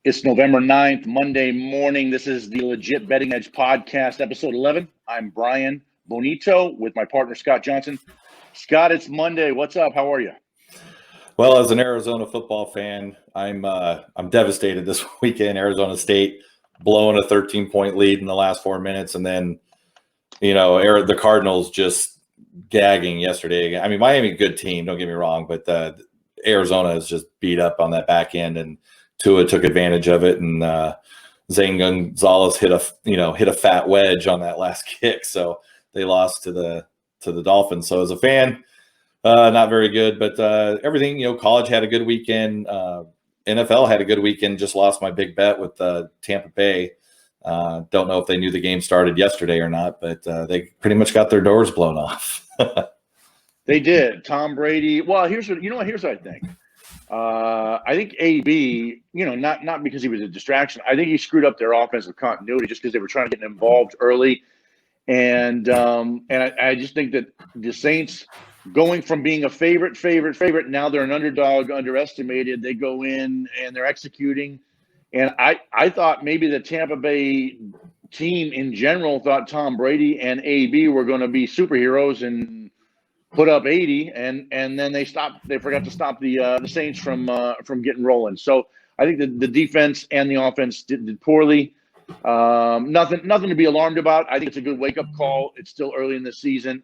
It's November 9th, Monday morning. This is the Legit Betting Edge podcast, episode 11. I'm Brian Bonito with my partner, Scott Johnson. Scott, it's Monday. What's up? How are you? Well, as an Arizona football fan, I'm devastated this weekend. Arizona State blowing a 13-point lead in the last 4 minutes, and then, the Cardinals just gagging yesterday. I mean, Miami, good team, don't get me wrong, but Arizona is just beat up on that back end, and Tua took advantage of it, and Zane Gonzalez hit a fat wedge on that last kick, so they lost to the Dolphins. So as a fan, not very good, but everything, college had a good weekend. NFL had a good weekend. Just lost my big bet with Tampa Bay. Don't know if they knew the game started yesterday or not, but they pretty much got their doors blown off. They did. Tom Brady. Well, here's what I think. I think AB, not because he was a distraction. I think he screwed up their offensive continuity just because they were trying to get involved early. And I just think that the Saints, going from being a favorite, now they're an underdog, underestimated. They go in and they're executing. And I thought maybe the Tampa Bay team in general thought Tom Brady and AB were going to be superheroes and put up 80, and then they forgot to stop the Saints from getting rolling. So I think the defense and the offense did poorly. Nothing to be alarmed about. I think it's a good wake-up call. It's still early in the season.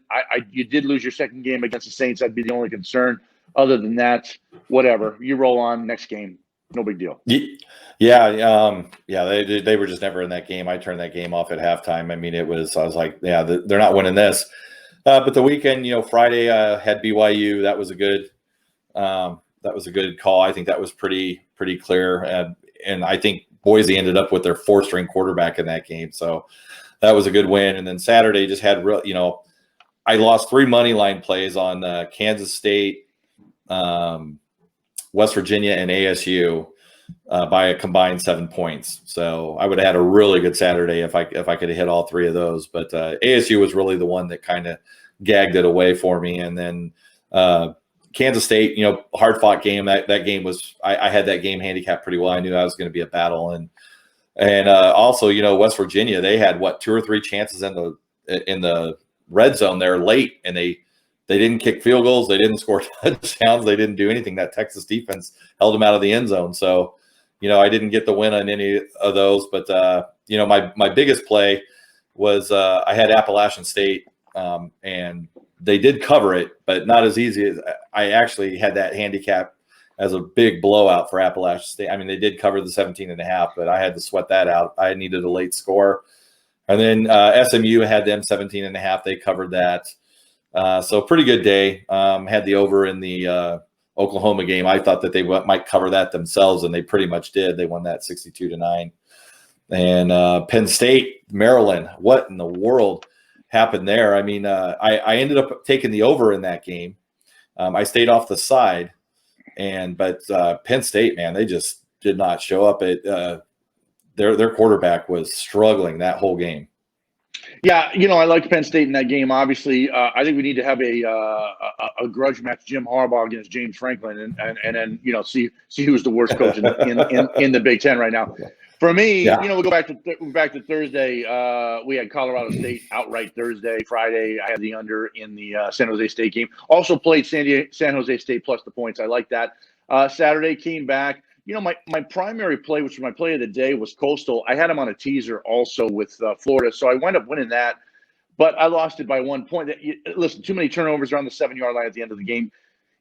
You did lose your second game against the Saints. That'd be the only concern. Other than that, whatever. You roll on, next game. No big deal. Yeah. They were just never in that game. I turned that game off at halftime. I mean, I was like, yeah, they're not winning this. But the weekend, Friday had BYU. That was a good call. I think that was pretty clear. And I think Boise ended up with their fourth-string quarterback in that game. So that was a good win. And then Saturday just had I lost 3 money line plays on Kansas State, West Virginia, and ASU by a combined 7 points. So I would have had a really good Saturday if I could have hit all 3 of those. But ASU was really the one that kind of gagged it away for me. And then Kansas State, hard fought game. That game was, I had that game handicapped pretty well. I knew I was going to be a battle. And also, West Virginia, they had 2 or 3 chances in the red zone there late, and they didn't kick field goals. They didn't score touchdowns. They didn't do anything. That Texas defense held them out of the end zone. So, I didn't get the win on any of those, but my biggest play was I had Appalachian State, and they did cover it, but not as easy as I actually had that handicap as a big blowout for Appalachian State. I mean, they did cover the 17.5, but I had to sweat that out. I needed a late score. And then SMU had them 17.5. They covered that. So pretty good day. Had the over in the Oklahoma game. I thought that they might cover that themselves, and they pretty much did. They won that 62-9. And Penn State, Maryland, what in the world happened there? I mean, I ended up taking the over in that game. I stayed off the side, but Penn State, man, they just did not show up. Their quarterback was struggling that whole game. Yeah, I liked Penn State in that game. Obviously, I think we need to have a grudge match, Jim Harbaugh against James Franklin, and then see who's the worst coach in the Big Ten right now. For me, we'll go back to Thursday. We had Colorado State outright Thursday. Friday, I had the under in the San Jose State game. Also played San Jose State plus the points. I like that. Saturday came back. My primary play, which was my play of the day, was Coastal. I had him on a teaser also with Florida, so I wound up winning that. But I lost it by 1 point. Listen, too many turnovers around the 7-yard line at the end of the game.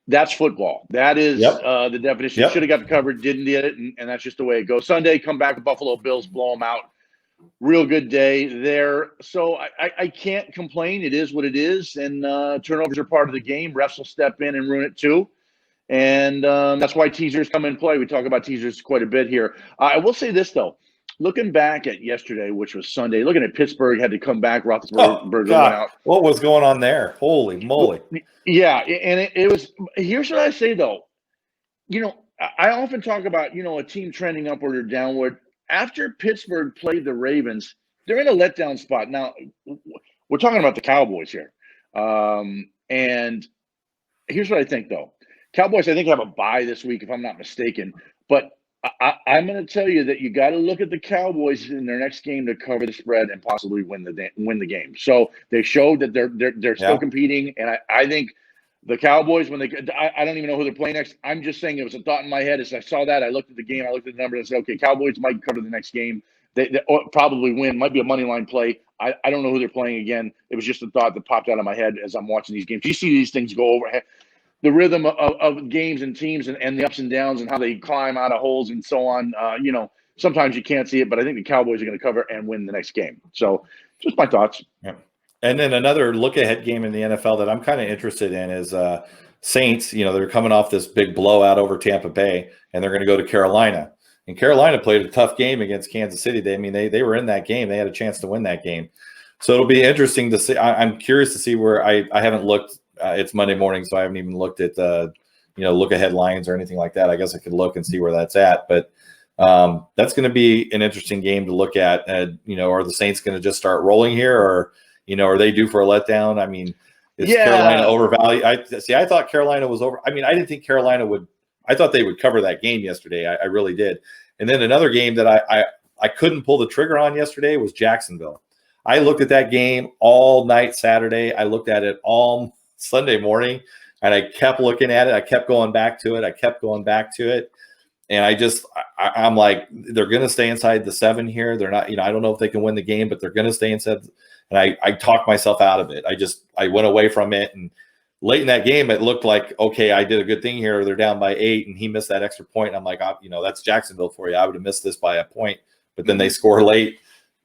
That's football. That is the definition. Yep. Should have got covered, didn't get it, and that's just the way it goes. Sunday, come back with Buffalo Bills, blow them out. Real good day there. So I can't complain. It is what it is, and turnovers are part of the game. Refs will step in and ruin it too. And that's why teasers come in play. We talk about teasers quite a bit here. I will say this, though. Looking back at yesterday, which was Sunday, looking at Pittsburgh, had to come back. Roethlisberger went out. What was going on there? Holy moly. Yeah, and it was – here's what I say, though. I often talk about, a team trending upward or downward. After Pittsburgh played the Ravens, they're in a letdown spot. Now, we're talking about the Cowboys here. And here's what I think, though. Cowboys, I think, have a bye this week, if I'm not mistaken. But I'm going to tell you that you got to look at the Cowboys in their next game to cover the spread and possibly win the game. So they showed that they're still Yeah. competing, and I think the Cowboys when I don't even know who they're playing next. I'm just saying it was a thought in my head as I saw that. I looked at the game, I looked at the numbers, and said, okay, Cowboys might cover the next game. They probably win. Might be a money line play. I don't know who they're playing again. It was just a thought that popped out of my head as I'm watching these games. You see these things go over. The rhythm of games and teams and the ups and downs and how they climb out of holes and so on. Sometimes you can't see it, but I think the Cowboys are going to cover and win the next game. So just my thoughts. Yeah. And then another look ahead game in the NFL that I'm kind of interested in is Saints. They're coming off this big blowout over Tampa Bay, and they're going to go to Carolina. And Carolina played a tough game against Kansas City. They were in that game. They had a chance to win that game. So it'll be interesting to see. I'm curious to see where I haven't looked. It's Monday morning, so I haven't even looked at look ahead lines or anything like that. I guess I could look and see where that's at. But that's going to be an interesting game to look at. Are the Saints going to just start rolling here, or are they due for a letdown? I mean, is Carolina overvalued? I thought Carolina was over. I mean, I didn't think Carolina would. I thought they would cover that game yesterday. I really did. And then another game that I couldn't pull the trigger on yesterday was Jacksonville. I looked at that game all night Saturday. I looked at it all Sunday morning, and I kept looking at it. I kept going back to it. And I'm like, they're going to stay inside the 7 here. They're not, I don't know if they can win the game, but they're going to stay inside. And I talked myself out of it. I went away from it. And late in that game, it looked like, okay, I did a good thing here. They're down by 8 and he missed that extra point. And I'm like, that's Jacksonville for you. I would have missed this by a point, but then they score late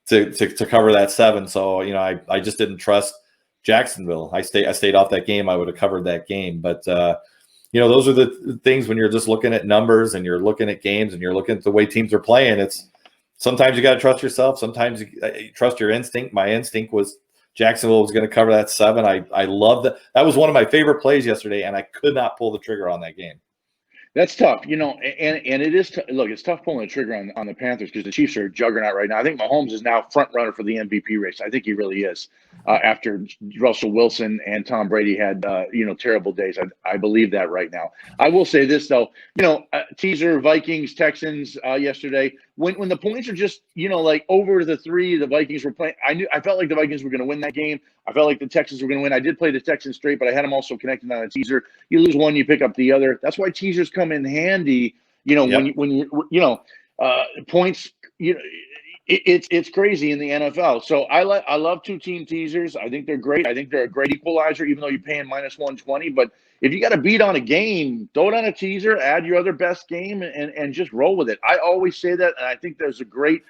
to cover that 7. So, I just didn't trust Jacksonville. I stayed off that game. I would have covered that game. But, those are the things when you're just looking at numbers and you're looking at games and you're looking at the way teams are playing. It's sometimes you got to trust yourself. Sometimes you trust your instinct. My instinct was Jacksonville was going to cover that 7. I love that. That was one of my favorite plays yesterday, and I could not pull the trigger on that game. That's tough, and it is. Look, it's tough pulling the trigger on the Panthers because the Chiefs are a juggernaut right now. I think Mahomes is now front runner for the MVP race. I think he really is. After Russell Wilson and Tom Brady had terrible days, I believe that right now. I will say this though, teaser Vikings Texans yesterday when the points are just like over the 3, the Vikings were playing. I felt like the Vikings were going to win that game. I felt like the Texans were going to win. I did play the Texans straight, but I had them also connected on a teaser. You lose one, you pick up the other. That's why teasers come in handy. Yep. When points. It's crazy in the NFL. So I love 2-team teasers. I think they're great. I think they're a great equalizer, even though you're paying -120. But if you got to beat on a game, throw it on a teaser, add your other best game, and just roll with it. I always say that, and I think there's a great,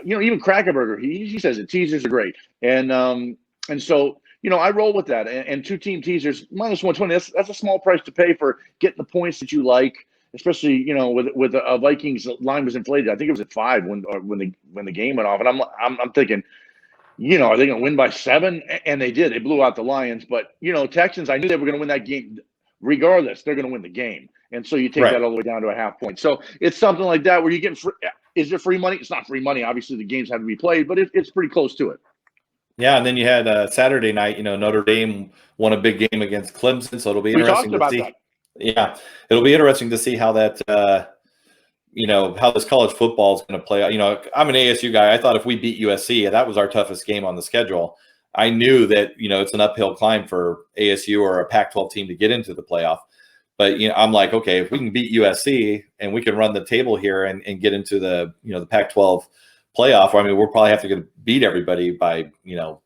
even Crackerberger, he says it. Teasers are great, and so I roll with that. And 2-team teasers -120. That's a small price to pay for getting the points that you like. Especially, with the Vikings line was inflated. I think it was at 5 when the game went off, and I'm thinking, are they going to win by 7? And they did. They blew out the Lions, but Texans. I knew they were going to win that game, regardless. They're going to win the game, and so you take that all the way down to a half point. So it's something like that where you get. Is it free money? It's not free money. Obviously, the games have to be played, but it's pretty close to it. Yeah, and then you had Saturday night. Notre Dame won a big game against Clemson, so it'll be interesting to see. That. Yeah, it'll be interesting to see how that, how this college football is going to play out. I'm an ASU guy. I thought if we beat USC, that was our toughest game on the schedule. I knew that, it's an uphill climb for ASU or a Pac-12 team to get into the playoff. But, I'm like, okay, if we can beat USC and we can run the table here and get into the, the Pac-12 playoff, we'll probably have to beat everybody by,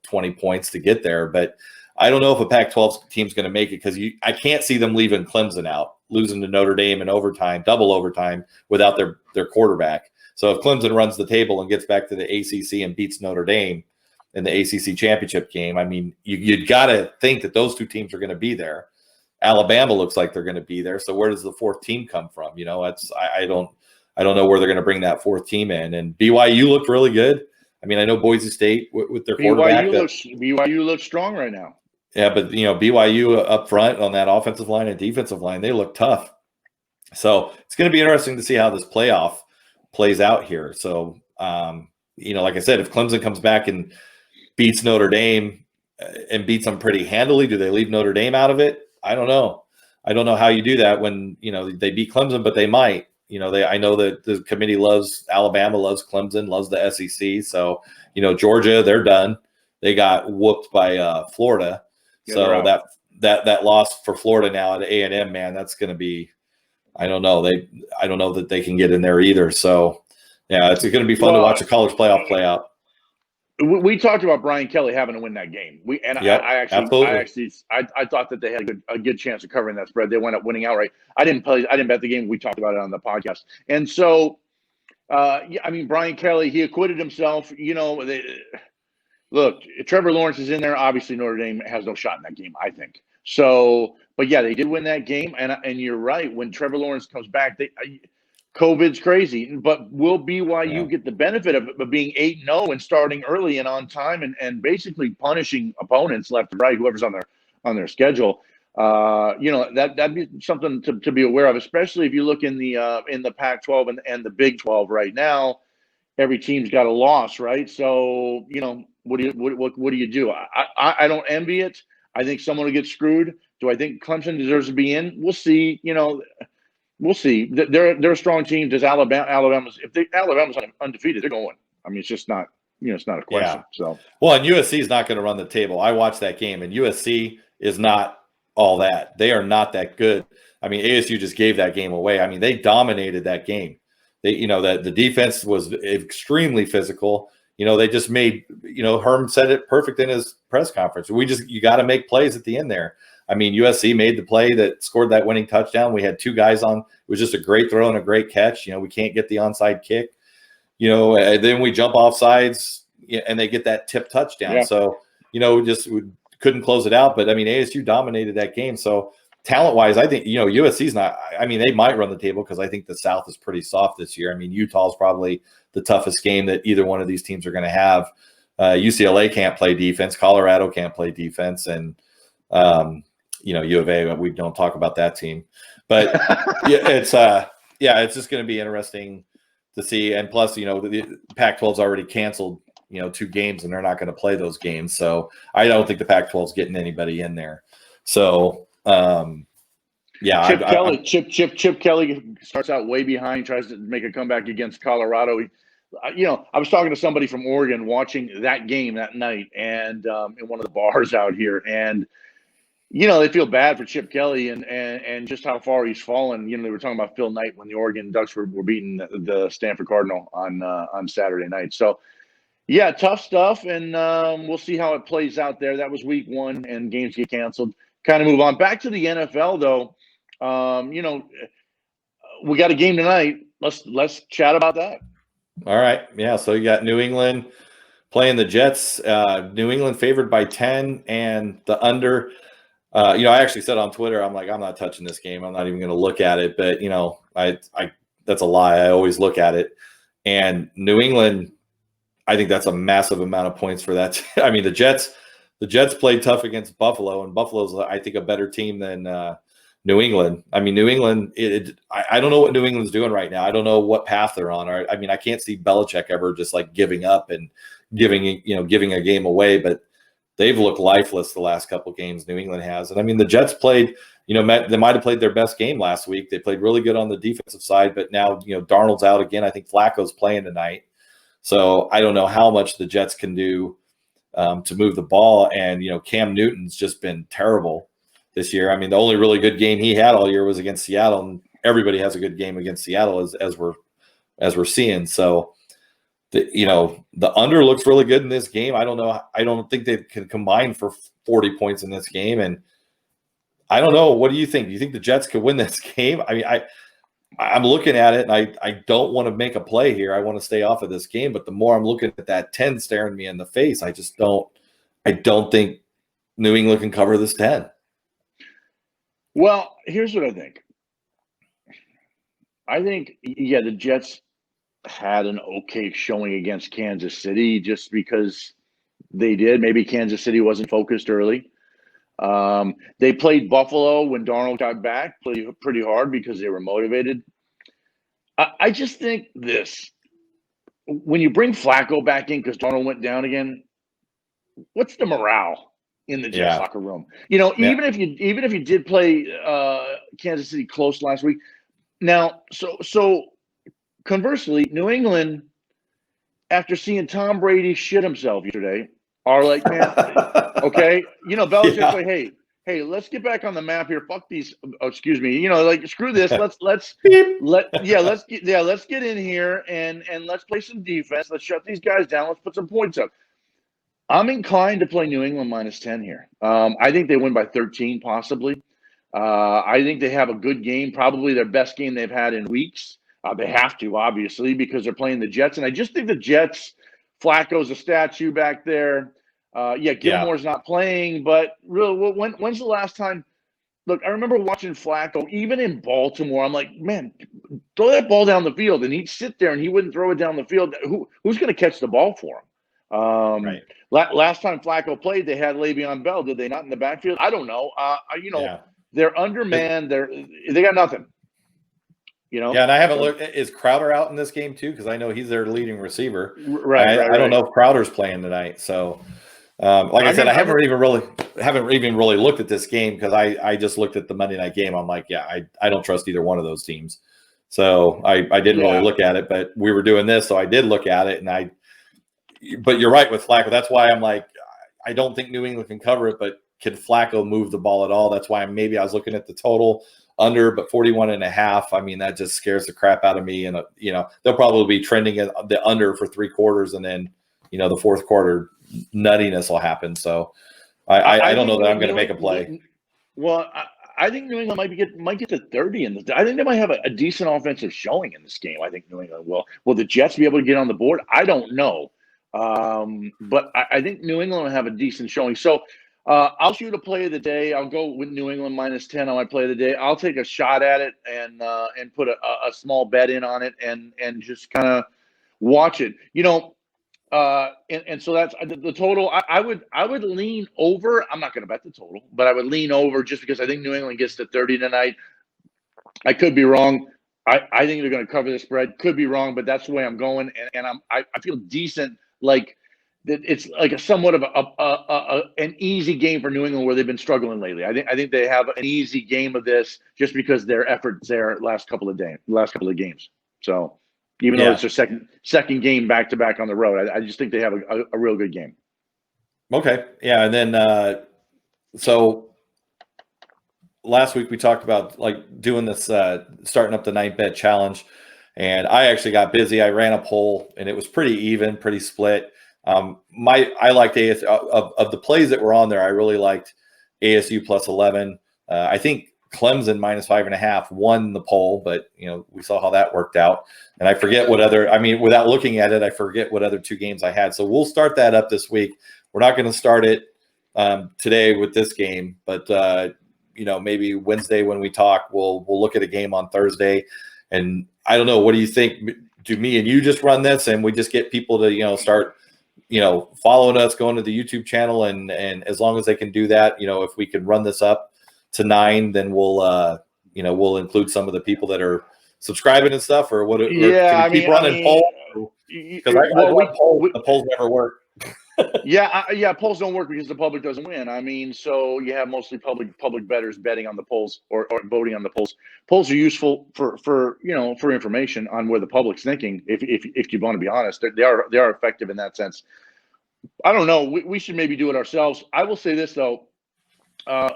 20 points to get there. But I don't know if a Pac-12 team's going to make it because I can't see them leaving Clemson out, losing to Notre Dame in overtime, double overtime, without their quarterback. So if Clemson runs the table and gets back to the ACC and beats Notre Dame in the ACC championship game, you'd got to think that those 2 teams are going to be there. Alabama looks like they're going to be there. So where does the 4th team come from? I don't know where they're going to bring that 4th team in. And BYU looked really good. I know Boise State with their quarterback. BYU looks strong right now. Yeah, but BYU up front on that offensive line and defensive line, they look tough. So it's going to be interesting to see how this playoff plays out here. So, like I said, if Clemson comes back and beats Notre Dame and beats them pretty handily, do they leave Notre Dame out of it? I don't know. I don't know how you do that when they beat Clemson, but they might. I know that the committee loves Alabama, loves Clemson, loves the SEC. So, Georgia, they're done. They got whooped by Florida. Yeah, So that loss for Florida now at A&M, man, that's going to be, I don't know. I don't know that they can get in there either. So, yeah, it's going to be fun to watch the college playoff play out. We talked about Brian Kelly having to win that game. Yep, I thought that they had a good chance of covering that spread. They went up winning outright. I didn't bet the game. We talked about it on the podcast. And so, Brian Kelly, he acquitted himself. Look, Trevor Lawrence is in there. Obviously, Notre Dame has no shot in that game, I think. So, but yeah, they did win that game. And you're right. When Trevor Lawrence comes back, COVID's crazy, but will BYU get the benefit of being 8-0 and starting early and on time and basically punishing opponents left and right, whoever's on their schedule. That'd be something to be aware of, especially if you look in the Pac-12 and the Big 12 right now. Every team's got a loss, right? So what do you do? I don't envy it. I think someone will get screwed. Do I think Clemson deserves to be in? We'll see. We'll see. They're a strong team. Does Alabama's undefeated, they're going. I mean, it's just not. It's not a question. Yeah. So and USC is not going to run the table. I watched that game, and USC is not all that. They are not that good. I mean, ASU just gave that game away. I mean, they dominated that game. They, that the defense was extremely physical. They just made. Herm said it perfect in his press conference. You got to make plays at the end there. I mean, USC made the play that scored that winning touchdown. We had two guys on. It was just a great throw and a great catch. We can't get the onside kick. And then we jump off sides and they get that tip touchdown. Yeah. So, we couldn't close it out. But, I mean, ASU dominated that game. So, talent-wise, I think, USC's not – I mean, they might run the table because I think the South is pretty soft this year. I mean, Utah's probably the toughest game that either one of these teams are going to have. UCLA can't play defense. Colorado can't play defense. And U of A, we don't talk about that team, but it's just going to be interesting to see. And plus, the Pac-12's already canceled, 2 games, and they're not going to play those games. So I don't think the Pac-12's getting anybody in there. So, Chip Kelly starts out way behind, tries to make a comeback against Colorado. I was talking to somebody from Oregon watching that game that night, and in one of the bars out here, and they feel bad for Chip Kelly and just how far he's fallen. They were talking about Phil Knight when the Oregon Ducks were beating the Stanford Cardinal on Saturday night. So, yeah, tough stuff, and we'll see how it plays out there. That was week 1, and games get canceled. Kind of move on. Back to the NFL, though. We got a game tonight. Let's chat about that. All right. Yeah, so you got New England playing the Jets. New England favored by 10, and the under – I actually said on Twitter, I'm like, I'm not touching this game. I'm not even going to look at it. But, I that's a lie. I always look at it. And New England, I think that's a massive amount of points for that. I mean, the Jets played tough against Buffalo, and Buffalo's, I think, a better team than New England. I mean, New England, I don't know what New England's doing right now. I don't know what path they're on. I mean, I can't see Belichick ever just like giving up and giving a game away, but they've looked lifeless the last couple of games, New England has. And I mean, the Jets played, they might have played their best game last week. They played really good on the defensive side, but now, Darnold's out again. I think Flacco's playing tonight. So I don't know how much the Jets can do to move the ball. And, Cam Newton's just been terrible this year. I mean, the only really good game he had all year was against Seattle, and everybody has a good game against Seattle as we're seeing. So, the under looks really good in this game. I don't know. I don't think they can combine for 40 points in this game. And I don't know. What do you think? Do you think the Jets could win this game? I mean, I'm looking at it, and I don't want to make a play here. I want to stay off of this game. But the more I'm looking at that 10 staring me in the face, I don't think New England can cover this 10. Well, here's what I think. I think, the Jets had an okay showing against Kansas City just because they did. Maybe Kansas City wasn't focused early. They played Buffalo when Darnold got back, played pretty hard because they were motivated. I just think this. When you bring Flacco back in because Darnold went down again, what's the morale in the Jets locker room? Even if you did play Kansas City close last week, Now, so conversely, New England, after seeing Tom Brady shit himself yesterday, are like, man, okay, Belichick's Yeah. like, hey, let's get back on the map here. Fuck these. Oh, excuse me. Like screw this. Let's Beep. let's get in here and let's play some defense. Let's shut these guys down. Let's put some points up. I'm inclined to play New England -10 here. I think they win by 13, possibly. I think they have a good game, probably their best game they've had in weeks. They have to, obviously, because they're playing the Jets. And I just think the Jets, Flacco's a statue back there. Yeah. Gilmore's not playing, but really, when's the last time? Look, I remember watching Flacco, even in Baltimore. I'm like, man, throw that ball down the field. And he'd sit there and he wouldn't throw it down the field. Who's going to catch the ball for him? Right. Last time Flacco played, they had Le'Veon Bell. Did they not in the backfield? I don't know. Yeah. They're undermanned. They got nothing. Yeah, and I haven't looked. Is Crowder out in this game too? Because I know he's their leading receiver. Right. I don't know if Crowder's playing tonight. So, like I said, I haven't even really looked at this game because I just looked at the Monday night game. I'm like, yeah, I don't trust either one of those teams. So I didn't really look at it, but we were doing this, so I did look at it, and But you're right with Flacco. That's why I'm like, I don't think New England can cover it, but can Flacco move the ball at all? That's why maybe I was looking at the total under, but 41.5. I mean, that just scares the crap out of me. And, they'll probably be trending at the under for 3 quarters. And then, the fourth quarter nuttiness will happen. So I don't know that I'm going to make a play. Well, I think New England might get to 30 I think they might have a decent offensive showing in this game. I think New England will. Will the Jets be able to get on the board? I don't know. But I think New England will have a decent showing. So I'll shoot a play of the day. I'll go with New England -10 on my play of the day. I'll take a shot at it and put a small bet in on it and just kind of watch it. And so that's the total. I would lean over. I'm not going to bet the total, but I would lean over just because I think New England gets to 30 tonight. I could be wrong. I think they're going to cover the spread. Could be wrong, but that's the way I'm going, and I feel decent. Like that, it's like a somewhat of an easy game for New England where they've been struggling lately. I think they have an easy game of this just because their efforts there last couple of games. So even though it's their second game back to back on the road, I just think they have a real good game. Okay, yeah, and then so last week we talked about like doing this starting up the 9-bet challenge, and I actually got busy. I ran a poll and it was pretty even, pretty split. I liked ASU of the plays that were on there. I really liked ASU +11. I think Clemson -5.5 won the poll, but we saw how that worked out. And I forget what other. I mean, without looking at it, I forget what other 2 games I had. So we'll start that up this week. We're not going to start it today with this game, but maybe Wednesday when we talk, we'll look at a game on Thursday. And I don't know. What do you think? Do me and you just run this, and we just get people to start following us, going to the YouTube channel, and as long as they can do that, if we can run this up to 9, then we'll include some of the people that are subscribing and stuff, or what? Yeah, keep running polls because the polls never work. Yeah, polls don't work because the public doesn't win. I mean, so you have mostly public bettors betting on the polls or voting on the polls. Polls are useful for information on where the public's thinking. If you want to be honest, they are effective in that sense. I don't know. We should maybe do it ourselves. I will say this though.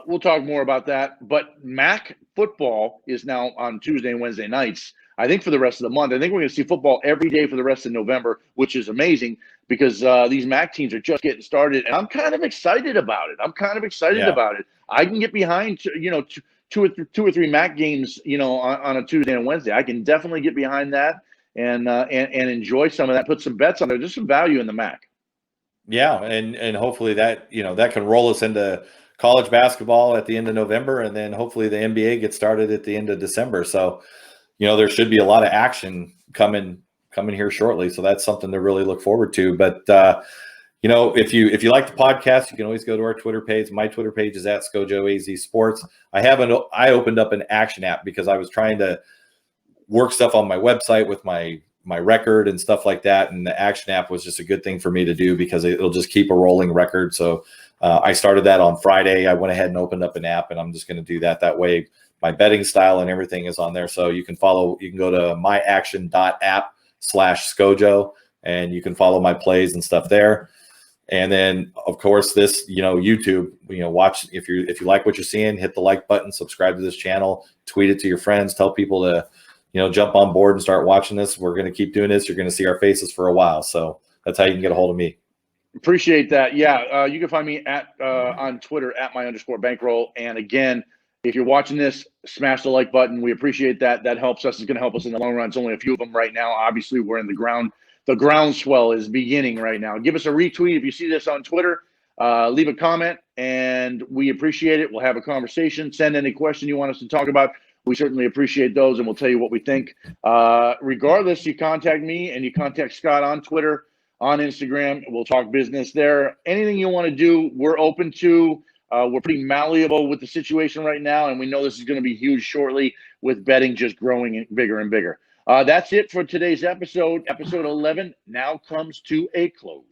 We'll talk more about that. But MAC football is now on Tuesday and Wednesday nights. I think for the rest of the month. I think we're going to see football every day for the rest of November, which is amazing because these MAC teams are just getting started, and I'm kind of excited about it. I can get behind, two or three MAC games, on a Tuesday and Wednesday. I can definitely get behind that and enjoy some of that. Put some bets on there. There's some value in the MAC. Yeah, and hopefully that that can roll us into college basketball at the end of November, and then hopefully the NBA gets started at the end of December. So, there should be a lot of action coming here shortly. So that's something to really look forward to. But if you like the podcast, you can always go to our Twitter page. My Twitter page is at ScojoAZ Sports. I opened up an action app because I was trying to work stuff on my website with my record and stuff like that. And the action app was just a good thing for me to do because it'll just keep a rolling record. So I started that on Friday. I went ahead and opened up an app, and I'm just going to do that way. my betting style and everything is on there. So you can go to myaction.app/Scojo, and you can follow my plays and stuff there. And then, of course, this, YouTube, watch, if you like what you're seeing, hit the like button, subscribe to this channel, tweet it to your friends, tell people to, jump on board and start watching this. We're going to keep doing this. You're going to see our faces for a while. So that's how you can get a hold of me. Appreciate that. Yeah. You can find me on Twitter @my_bankroll. And again, if you're watching this, smash the like button. We appreciate that. That helps us. It's going to help us in the long run. It's only a few of them right now. Obviously, we're in the ground. The groundswell is beginning right now. Give us a retweet if you see this on Twitter. Leave a comment, and we appreciate it. We'll have a conversation. Send any question you want us to talk about. We certainly appreciate those, and we'll tell you what we think. Regardless, you contact me and you contact Scott on Twitter, on Instagram. We'll talk business there. Anything you want to do, we're open to. We're pretty malleable with the situation right now, and we know this is going to be huge shortly with betting just growing bigger and bigger. That's it for today's episode. Episode 11 now comes to a close.